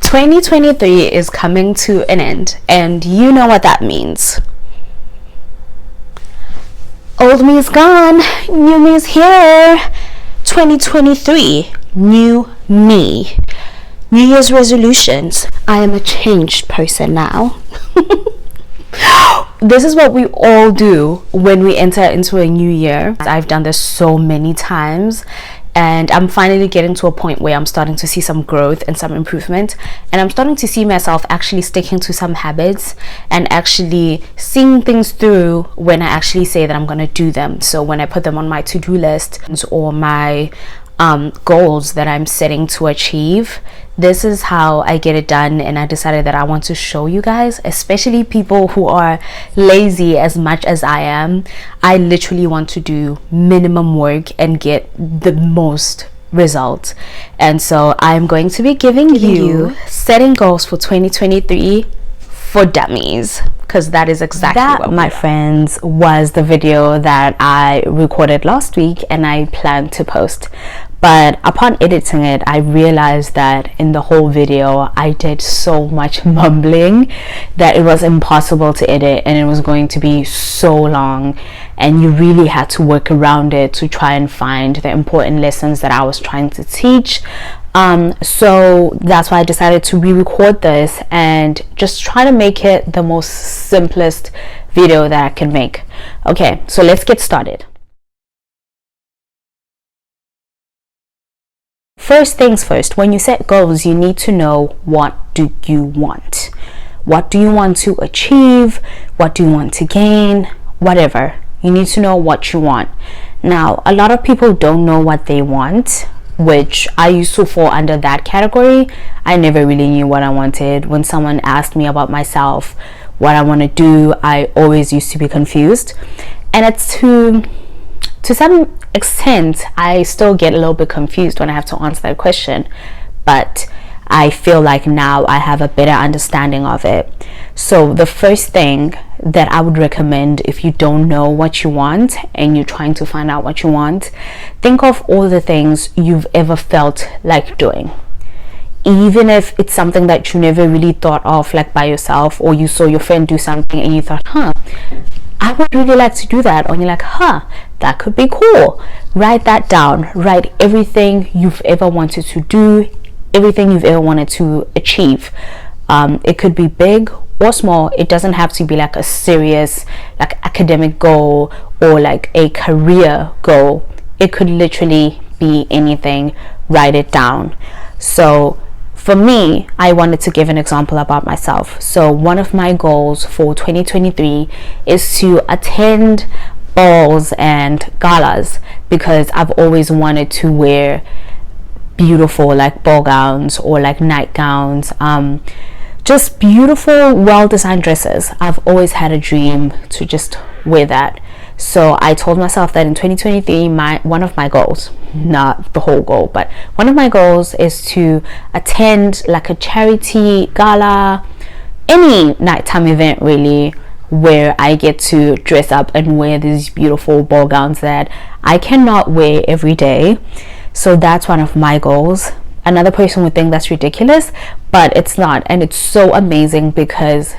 2023 is coming to an end, and you know what that means. Old me is gone, new me is here. 2023, new me. New Year's resolutions. I am a changed person now. This is what we all do when we enter into a new year. I've done this so many times, and I'm finally getting to a point where I'm starting to see some growth and some improvement, and I'm starting to see myself actually sticking to some habits and actually seeing things through when I actually say that I'm going to do them. So when I put them on my to-do list or my goals that I'm setting to achieve, this is how I get it done. And I decided that I want to show you guys, especially people who are lazy as much as I am. I literally want to do minimum work and get the most results. And so I'm going to be giving you setting goals for 2023 for dummies, because that is exactly what my friends was the video that I recorded last week and I planned to post. But upon editing it, I realized that in the whole video I did so much mumbling that it was impossible to edit, and it was going to be so long, and you really had to work around it to try and find the important lessons that I was trying to teach. So that's why I decided to re-record this and just try to make it the most simplest video that I can make. Okay, so let's get started. First things first, when you set goals, you need to know, what do you want? What do you want to achieve? What do you want to gain? Whatever. You need to know what you want. Now, a lot of people don't know what they want, which I used to fall under that category. I never really knew what I wanted. When someone asked me about myself, what I want to do, I always used to be confused. And it's to some extent, I still get a little bit confused when I have to answer that question, but I feel like now I have a better understanding of it. So the first thing that I would recommend, if you don't know what you want and you're trying to find out what you want, think of all the things you've ever felt like doing. Even if it's something that you never really thought of, like by yourself, or you saw your friend do something and you thought, I would really like to do that, or you're like, that could be cool. Write that down. Write everything you've ever wanted to do, everything you've ever wanted to achieve. It could be big or small. It doesn't have to be like a serious, like academic goal or like a career goal. It could literally be anything. Write it down. So for me, I wanted to give an example about myself. So one of my goals for 2023 is to attend balls and galas, because I've always wanted to wear beautiful like ball gowns or like nightgowns, just beautiful, well-designed dresses. I've always had a dream to just wear that. So I told myself that in 2023, one of my goals, not the whole goal, but one of my goals is to attend like a charity gala, any nighttime event really, where I get to dress up and wear these beautiful ball gowns that I cannot wear every day. So that's one of my goals. Another person would think that's ridiculous, but it's not, and it's so amazing because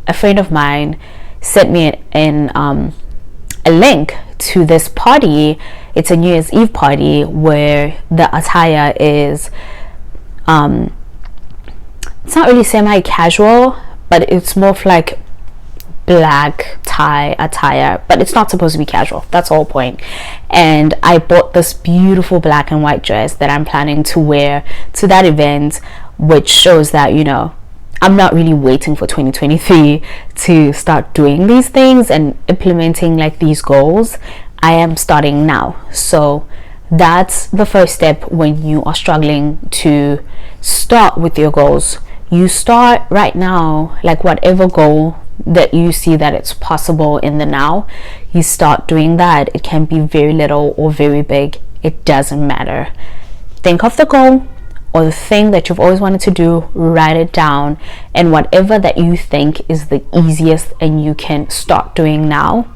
a friend of mine sent me a link to this party. It's a New Year's Eve party where the attire is it's not really semi-casual, but it's more of like black tie attire, but it's not supposed to be casual. That's the whole point. And I bought this beautiful black and white dress that I'm planning to wear to that event, which shows that, you know, I'm not really waiting for 2023 to start doing these things and implementing like these goals. I am starting now. So that's the first step when you are struggling to start with your goals. You start right now, like whatever goal that you see that it's possible in the now, you start doing that. It can be very little or very big. It doesn't matter. Think of the goal or the thing that you've always wanted to do, write it down, and whatever that you think is the easiest and you can start doing now,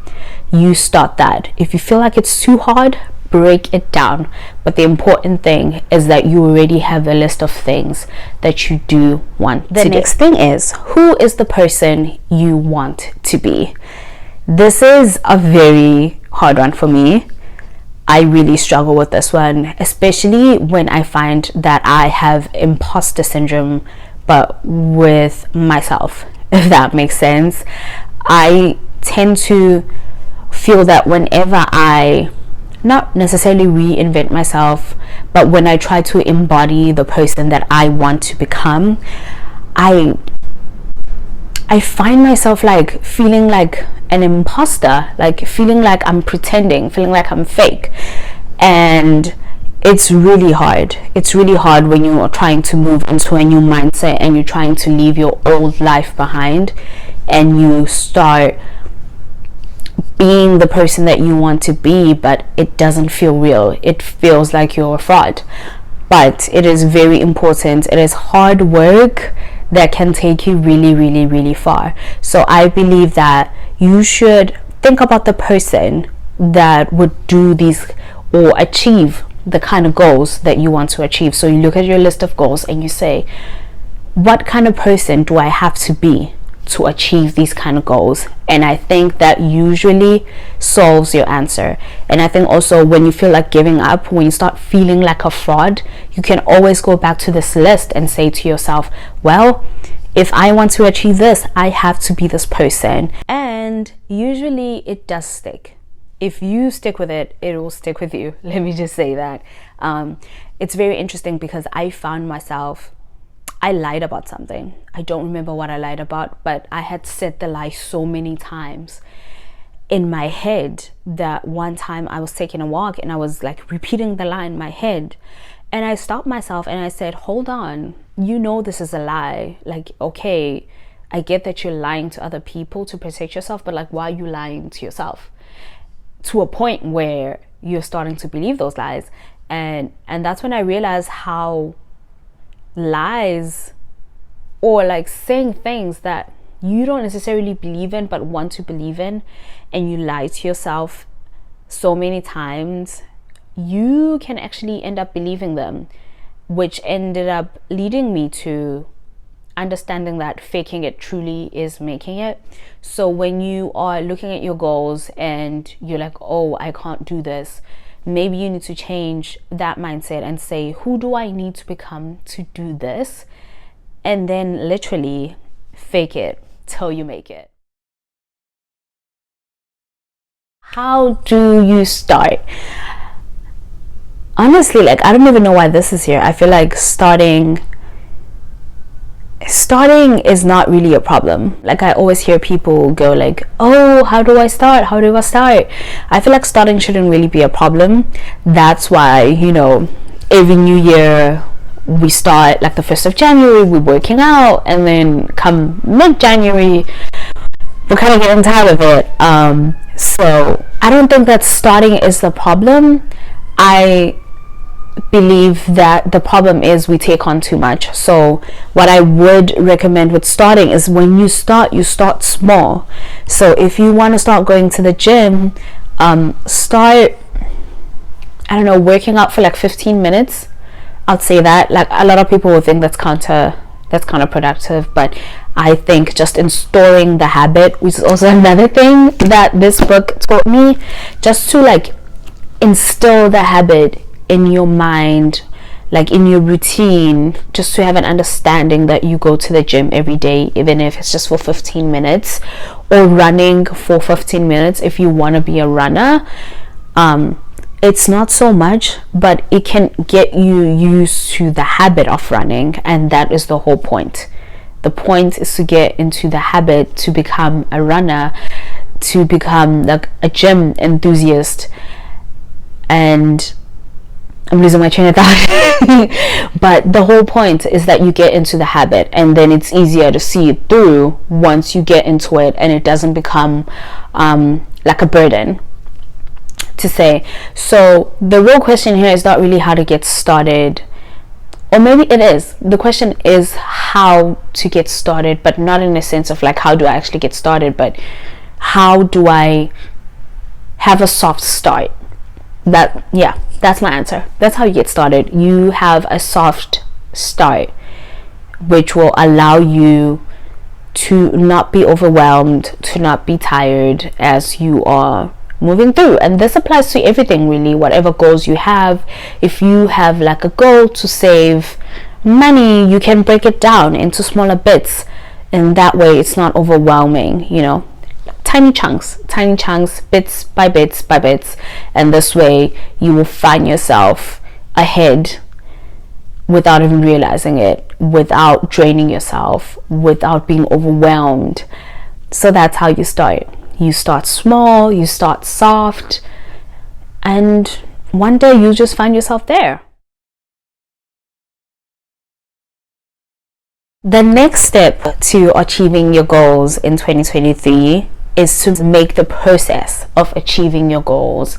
you start that. If you feel like it's too hard, break it down, but the important thing is that you already have a list of things that you do want to do. The next thing is, who is the person you want to be? This is a very hard one for me. I really struggle with this one, especially when I find that I have imposter syndrome, but with myself, if that makes sense. I tend to feel that whenever I not necessarily reinvent myself, but when I try to embody the person that I want to become, I find myself like feeling like an imposter, like feeling like I'm pretending, feeling like I'm fake. And it's really hard. It's really hard when you are trying to move into a new mindset and you're trying to leave your old life behind, and you start being the person that you want to be, but it doesn't feel real. It feels like you're a fraud. But it is very important. It is hard work that can take you really, really, really far. So I believe that you should think about the person that would do these or achieve the kind of goals that you want to achieve. So you look at your list of goals and you say, what kind of person do I have to be to achieve these kind of goals? And I think that usually solves your answer. And I think also when you feel like giving up, when you start feeling like a fraud, you can always go back to this list and say to yourself, well, if I want to achieve this, I have to be this person. And usually it does stick. If you stick with it, it will stick with you. Let me just say that. It's very interesting because I found myself, I lied about something. I don't remember what I lied about, but I had said the lie so many times in my head that one time I was taking a walk and I was like repeating the lie in my head. And I stopped myself and I said, hold on, you know this is a lie. Like, okay, I get that you're lying to other people to protect yourself, but like, why are you lying to yourself? To a point where you're starting to believe those lies. And that's when I realized how lies, or like saying things that you don't necessarily believe in but want to believe in, and you lie to yourself so many times, you can actually end up believing them, which ended up leading me to understanding that faking it truly is making it. So when you are looking at your goals and you're like, oh, I can't do this, maybe you need to change that mindset and say, who do I need to become to do this? And then literally fake it till you make it. How do you start? Honestly, like, I don't even know why this is here. I feel like starting is not really a problem. Like, I always hear people go like, oh, how do I start? I feel like starting shouldn't really be a problem. That's why, you know, every new year we start like the 1st of January, we're working out, and then come mid-January we're kind of getting tired of it. So I don't think that starting is the problem. I believe that the problem is we take on too much. So what I would recommend with starting is, when you start small. So if you want to start going to the gym, start, I don't know, working out for like 15 minutes. I'd say that. Like, a lot of people will think that's counterproductive, but I think just installing the habit, which is also another thing that this book taught me, just to like instill the habit in your mind, like in your routine, just to have an understanding that you go to the gym every day, even if it's just for 15 minutes, or running for 15 minutes if you want to be a runner. It's not so much, but it can get you used to the habit of running, and that is the whole point. The point is to get into the habit to become a runner, to become like a gym enthusiast. And I'm losing my train of thought. But the whole point is that you get into the habit, and then it's easier to see it through once you get into it, and it doesn't become like a burden to say. So the real question here is not really how to get started, or maybe it is. The question is how to get started, but not in a sense of like, how do I actually get started, but how do I have a soft start? That's my answer. That's how you get started. You have a soft start, which will allow you to not be overwhelmed, to not be tired as you are moving through. And this applies to everything really, whatever goals you have. If you have like a goal to save money, you can break it down into smaller bits, and that way it's not overwhelming, tiny chunks, bits by bits, and this way you will find yourself ahead without even realizing it, without draining yourself, without being overwhelmed. So that's how you start. You start small, you start soft, and one day you just find yourself there. The next step to achieving your goals in 2023 is to make the process of achieving your goals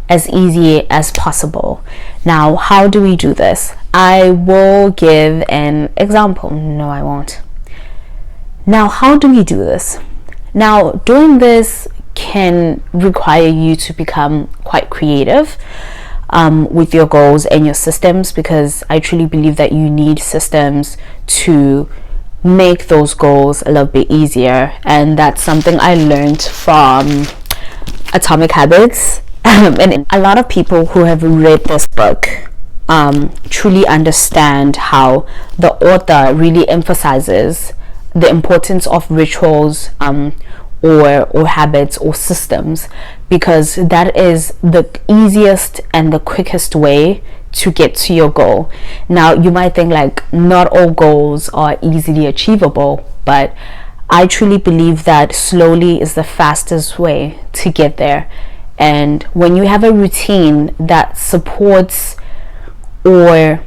as easy as possible. Now, how do we do this? I will give an example. No, I won't. Now, how do we do this? Now, doing this can require you to become quite creative with your goals and your systems, because I truly believe that you need systems to make those goals a little bit easier. And that's something I learned from Atomic Habits. And a lot of people who have read this book truly understand how the author really emphasizes the importance of rituals or habits or systems, because that is the easiest and the quickest way to get to your goal. Now, you might think like not all goals are easily achievable, but I truly believe that slowly is the fastest way to get there. And when you have a routine that supports or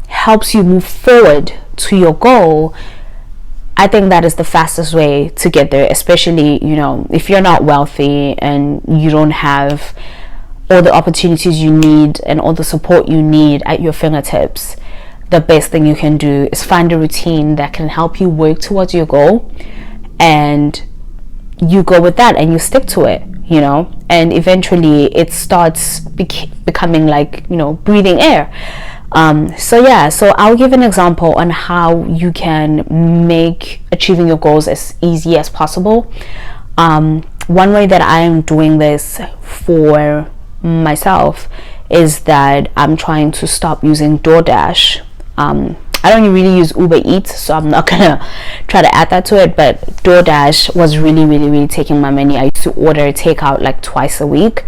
helps you move forward to your goal, I think that is the fastest way to get there, especially, if you're not wealthy and you don't have all the opportunities you need and all the support you need at your fingertips. The best thing you can do is find a routine that can help you work towards your goal, and you go with that and you stick to it, and eventually it starts becoming like, breathing air. So I'll give an example on how you can make achieving your goals as easy as possible. One way that I am doing this for myself is that I'm trying to stop using DoorDash. I don't really use Uber Eats, so I'm not gonna try to add that to it, but DoorDash was really taking my money. I used to order takeout like twice a week,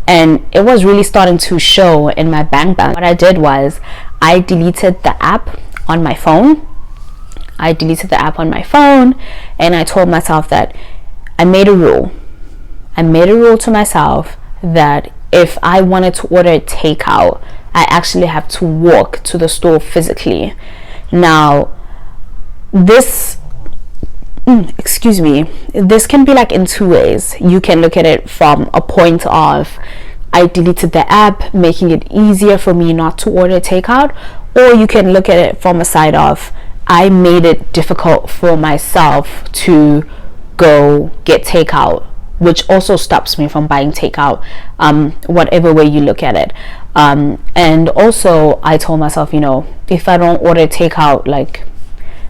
and it was really starting to show in my bank balance. What I did was I deleted the app on my phone. And I told myself that I made a rule to myself that if I wanted to order takeout, I actually have to walk to the store physically. Now, this can be like in two ways. You can look at it from a point of I deleted the app, making it easier for me not to order takeout, or you can look at it from a side of I made it difficult for myself to go get takeout, which also stops me from buying takeout, whatever way you look at it. And also I told myself, if I don't order takeout like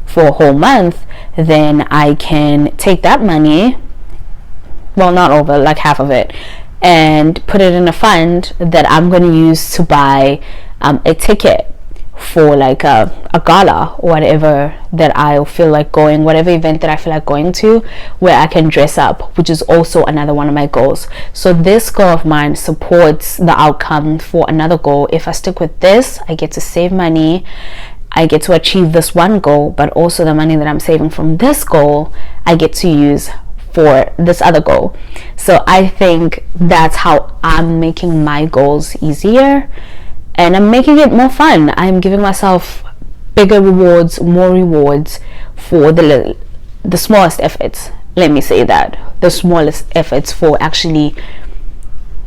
for a whole month, then I can take that money, well, not over, like half of it, and put it in a fund that I'm going to use to buy a ticket for like a gala or whatever that I feel like going, whatever event that I feel like going to, where I can dress up, which is also another one of my goals. So this goal of mine supports the outcome for another goal. If I stick with this, I get to save money, I get to achieve this one goal, but also the money that I'm saving from this goal I get to use for this other goal. So I think that's how I'm making my goals easier, and I'm making it more fun. I'm giving myself bigger rewards, more rewards for the smallest efforts. Let me say that, the smallest efforts for actually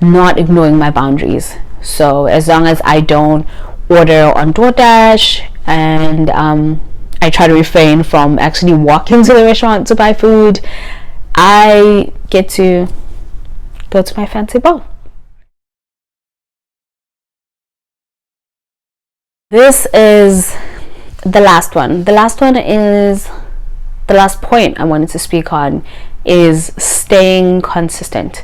not ignoring my boundaries. So as long as I don't order on DoorDash, and I try to refrain from actually walking to the restaurant to buy food, I get to go to my fancy ball. This is the last one. The last one is the last point I wanted to speak on, is staying consistent.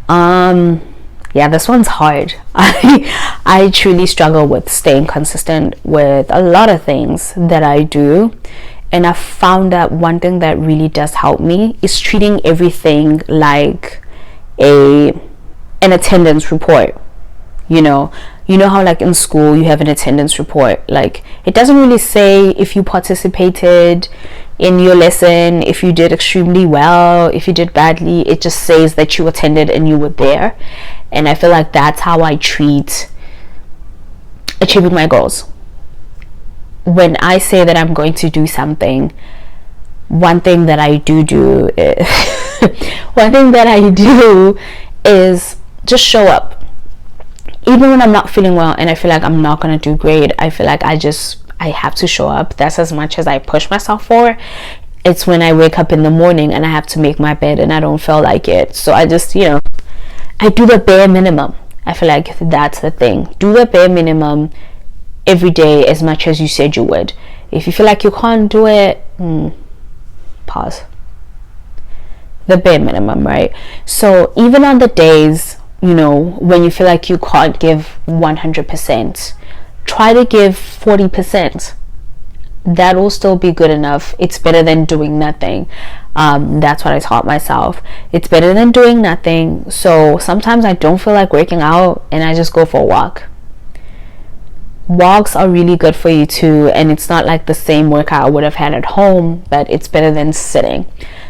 Yeah, this one's hard. I truly struggle with staying consistent with a lot of things that I do, and I found that one thing that really does help me is treating everything like an attendance report. You know how like in school you have an attendance report. Like, it doesn't really say if you participated in your lesson, if you did extremely well, if you did badly. It just says that you attended and you were there. And I feel like that's how I treat achieving my goals. When I say that I'm going to do something, one thing that I do is one thing that I do is just show up. Even when I'm not feeling well and I feel like I'm not going to do great, I feel like I have to show up. That's as much as I push myself for. It's when I wake up in the morning and I have to make my bed and I don't feel like it. So I just, I do the bare minimum. I feel like that's the thing. Do the bare minimum every day as much as you said you would. If you feel like you can't do it, pause. The bare minimum, right? So even on the days, when you feel like you can't give 100%, try to give 40%. That will still be good enough. It's better than doing nothing. That's what I taught myself. It's better than doing nothing. So sometimes I don't feel like working out and I just go for a walk. Walks are really good for you too, and it's not like the same workout I would have had at home, but it's better than sitting.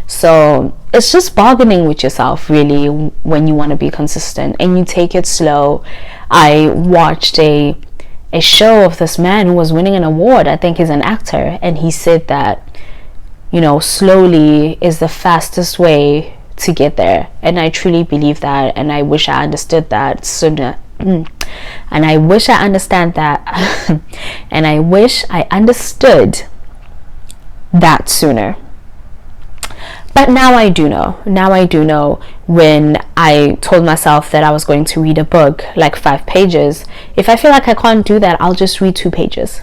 So it's just bargaining with yourself, really, when you want to be consistent, and you take it slow. I watched a show of this man who was winning an award. I think he's an actor, and he said that slowly is the fastest way to get there. And I truly believe that, and I wish I understood that sooner. And I wish I understand that and I wish I understood that sooner. But now I do know. When I told myself that I was going to read a book, like 5 pages, if I feel like I can't do that, I'll just read 2 pages.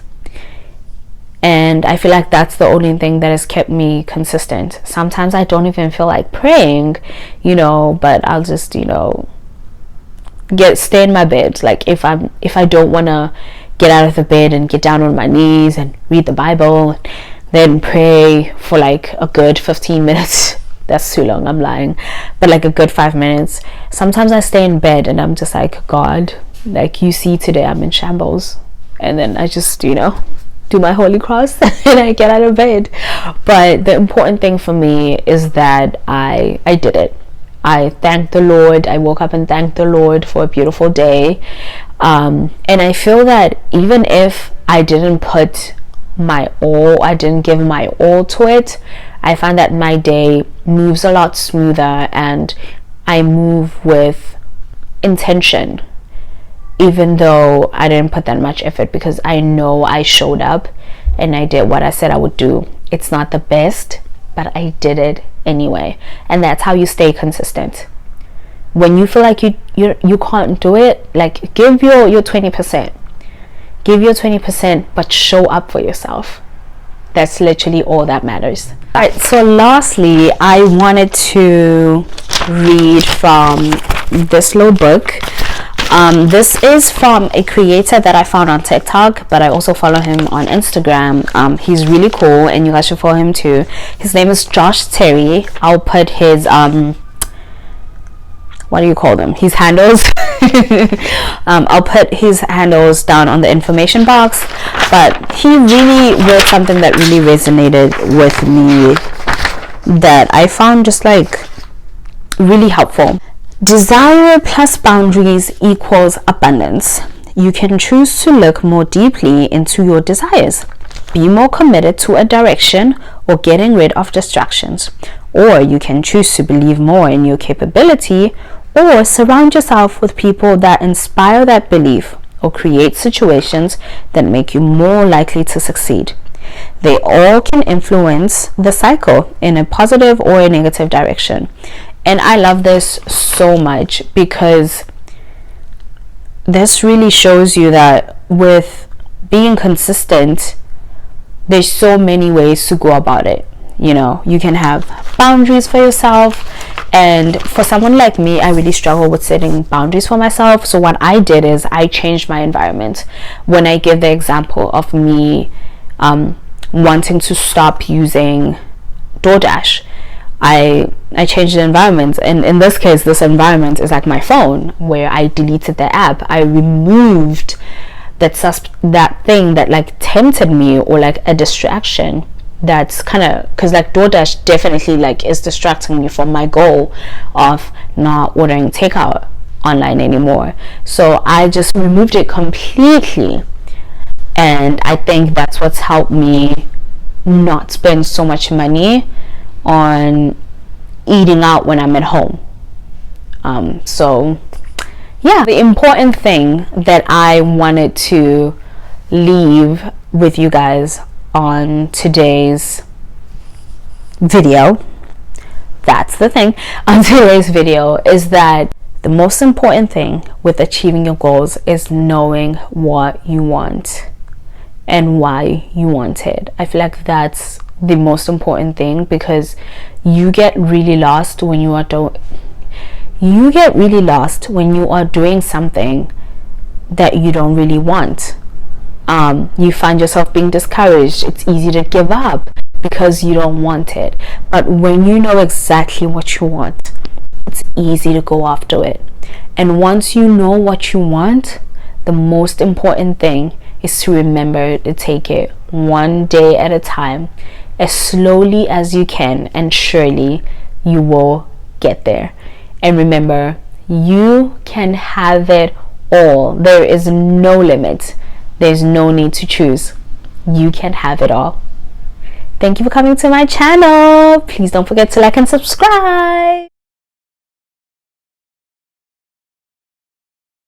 And I feel like that's the only thing that has kept me consistent. Sometimes I don't even feel like praying, but I'll just, stay in my bed. Like, if I don't want to get out of the bed and get down on my knees and read the Bible, then pray for like a good 15 minutes. That's too long, I'm lying, but like a good 5 minutes. Sometimes I stay in bed and I'm just like, God, like, you see today I'm in shambles, and then I just do my holy cross and I get out of bed. But the important thing for me is that I did it. I thanked the Lord. I woke up and thanked the Lord for a beautiful day. And I feel that even if I didn't put my all, I didn't give my all to it, I find that my day moves a lot smoother and I move with intention, even though I didn't put that much effort, because I know I showed up and I did what I said I would do. It's not the best, but I did it anyway. And that's how you stay consistent. When you feel like you can't do it, like, give your 20%. Give your 20%, but show up for yourself. That's literally all that matters. All right, so lastly, I wanted to read from this little book. This is from a creator that I found on TikTok, but I also follow him on Instagram. He's really cool, and you guys should follow him too. His name is Josh Terry. I'll put his what do you call them? His handles. I'll put his handles down on the information box. But he really wrote something that really resonated with me, that I found just like really helpful. Desire plus boundaries equals abundance. You can choose to look more deeply into your desires, be more committed to a direction, or getting rid of distractions. Or you can choose to believe more in your capability, or surround yourself with people that inspire that belief, or create situations that make you more likely to succeed. They all can influence the cycle in a positive or a negative direction. And I love this so much, because this really shows you that with being consistent, there's so many ways to go about it. You know, you can have boundaries for yourself, and for someone like me, I really struggle with setting boundaries for myself. So what I did is I changed my environment. When I give the example of me wanting to stop using DoorDash, I changed the environment, and in this case, this environment is like my phone, where I deleted the app. I removed that thing that like tempted me, or like a distraction that's kind of, because like DoorDash definitely like is distracting me from my goal of not ordering takeout online anymore. So I just removed it completely, and I think that's what's helped me not spend so much money on eating out when I'm at home. So yeah, the important thing that I wanted to leave with you guys on today's video, that's the thing on today's video, is that the most important thing with achieving your goals is knowing what you want and why you want it. I feel like that's the most important thing, because you get really lost when you are doing something that you don't really want. You find yourself being discouraged. It's easy to give up because you don't want it. But when you know exactly what you want, it's easy to go after it. And once you know what you want, the most important thing is to remember to take it one day at a time, as slowly as you can, and surely you will get there. And remember, you can have it all. There is no limit. There's no need to choose. You can have it all. Thank you for coming to my channel. Please don't forget to like and subscribe.